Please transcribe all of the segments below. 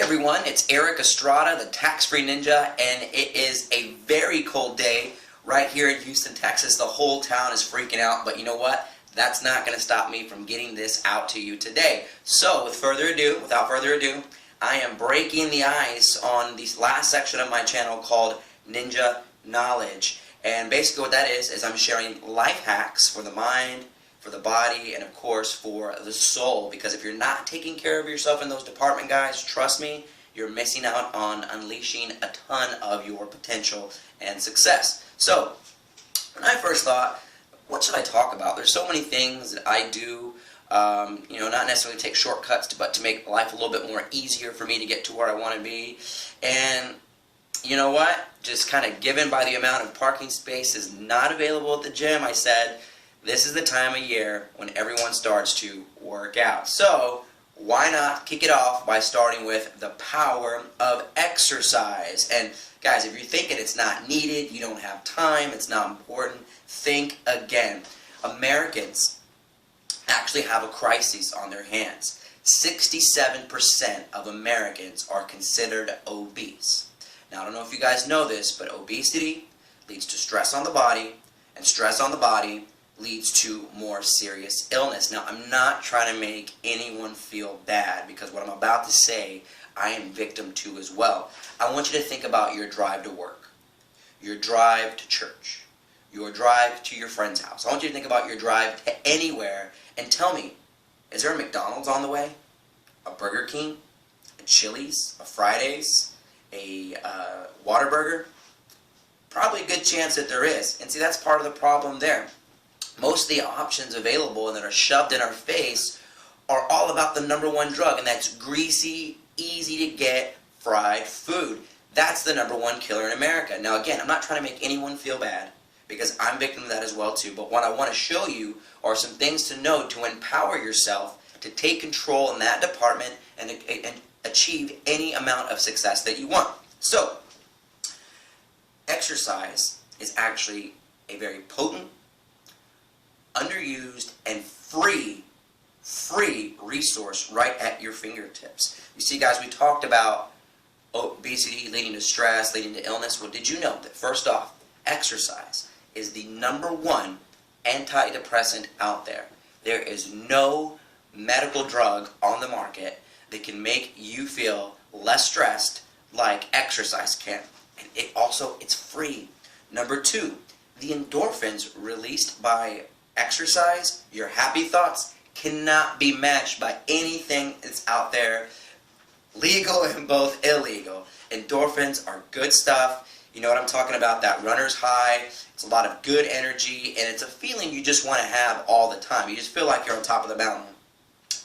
everyone, it's Eric Estrada, the Tax-Free Ninja, and it is a very cold day right here in Houston, Texas. The whole town is freaking out, but you know what? That's not going to stop me from getting this out to you today. So, without further ado, I am breaking the ice on this last section of my channel called Ninja Knowledge. And basically what that is I'm sharing life hacks for the mind, for the body, and of course for the soul. Because if you're not taking care of yourself in those departments, guys, trust me, you're missing out on unleashing a ton of your potential and success. So, when I first thought, what should I talk about? There's so many things that I do, not necessarily take shortcuts, but to make life a little bit more easier for me to get to where I want to be. And you know what? Just kind of given by the amount of parking space is not available at the gym, I said, this is the time of year when everyone starts to work out. So, why not kick it off by starting with the power of exercise? And guys, if you're thinking it's not needed, you don't have time, it's not important, think again. Americans actually have a crisis on their hands. 67% of Americans are considered obese. Now, I don't know if you guys know this, but obesity leads to stress on the body, and stress on the body leads to more serious illness. Now, I'm not trying to make anyone feel bad, because what I'm about to say, I am victim to as well. I want you to think about your drive to work, your drive to church, your drive to your friend's house. I want you to think about your drive to anywhere and tell me, is there a McDonald's on the way? A Burger King? A Chili's? A Fridays? A Whataburger? Probably a good chance that there is. And see, that's part of the problem there. Most of the options available and that are shoved in our face are all about the number one drug, and that's greasy, easy to get fried food. That's the number one killer in America. Now again, I'm not trying to make anyone feel bad, because I'm victim to that as well too, but what I want to show you are some things to know to empower yourself to take control in that department and achieve any amount of success that you want. So, exercise is actually a very potent, underused, and free resource right at your fingertips. You see, guys, we talked about obesity leading to stress, leading to illness. Well, did you know that first off, exercise is the number one antidepressant out there? There is no medical drug on the market that can make you feel less stressed like exercise can. And it's free. Number two, the endorphins released by exercise, your happy thoughts, cannot be matched by anything that's out there, legal and both illegal. Endorphins are good stuff. You know what I'm talking about, that runner's high. It's a lot of good energy, and it's a feeling you just want to have all the time. You just feel like you're on top of the mountain.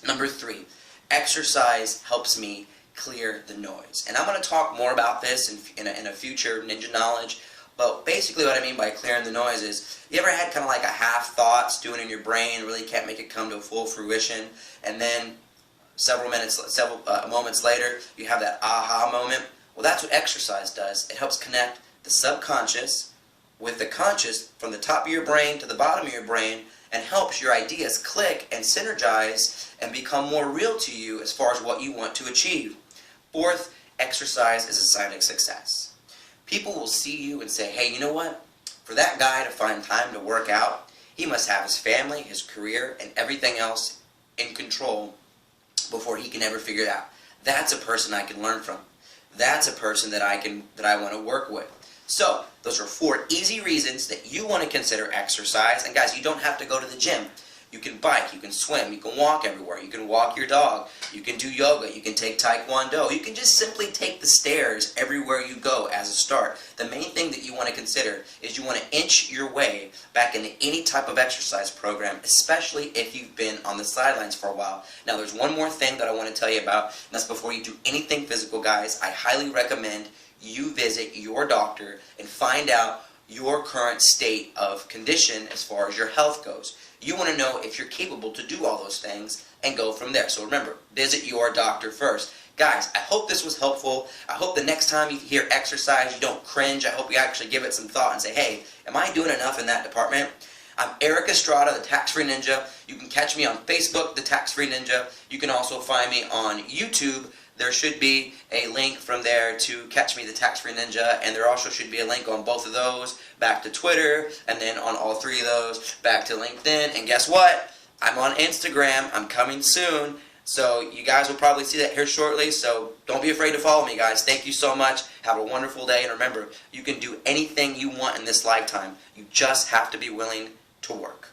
Number three, exercise helps me clear the noise. And I'm going to talk more about this in a future Ninja Knowledge. But basically what I mean by clearing the noise is, you ever had kind of like a half thought stewing in your brain, really can't make it come to full fruition, and then several moments later, you have that aha moment? Well, that's what exercise does. It helps connect the subconscious with the conscious from the top of your brain to the bottom of your brain, and helps your ideas click and synergize and become more real to you as far as what you want to achieve. Fourth, exercise is a sign of success. People will see you and say, hey, you know what? For that guy to find time to work out, he must have his family, his career, and everything else in control before he can ever figure it out. That's a person I can learn from. That's a person that I want to work with. So, those are 4 easy reasons that you want to consider exercise. And guys, you don't have to go to the gym. You can bike, you can swim, you can walk everywhere, you can walk your dog, you can do yoga, you can take taekwondo, you can just simply take the stairs everywhere you go as a start. The main thing that you want to consider is you want to inch your way back into any type of exercise program, especially if you've been on the sidelines for a while. Now, there's one more thing that I want to tell you about, and that's before you do anything physical, guys. I highly recommend you visit your doctor and find out your current state of condition as far as your health goes. You want to know if you're capable to do all those things and go from there. So remember, visit your doctor first. Guys, I hope this was helpful. I hope the next time you hear exercise, you don't cringe. I hope you actually give it some thought and say, hey, am I doing enough in that department? I'm Eric Estrada, the Tax-Free Ninja. You can catch me on Facebook, the Tax-Free Ninja. You can also find me on YouTube, there should be a link from there to Catch Me the Tax-Free Ninja, and there also should be a link on both of those back to Twitter, and then on all three of those back to LinkedIn. And guess what? I'm on Instagram. I'm coming soon. So you guys will probably see that here shortly. So don't be afraid to follow me, guys. Thank you so much. Have a wonderful day. And remember, you can do anything you want in this lifetime. You just have to be willing to work.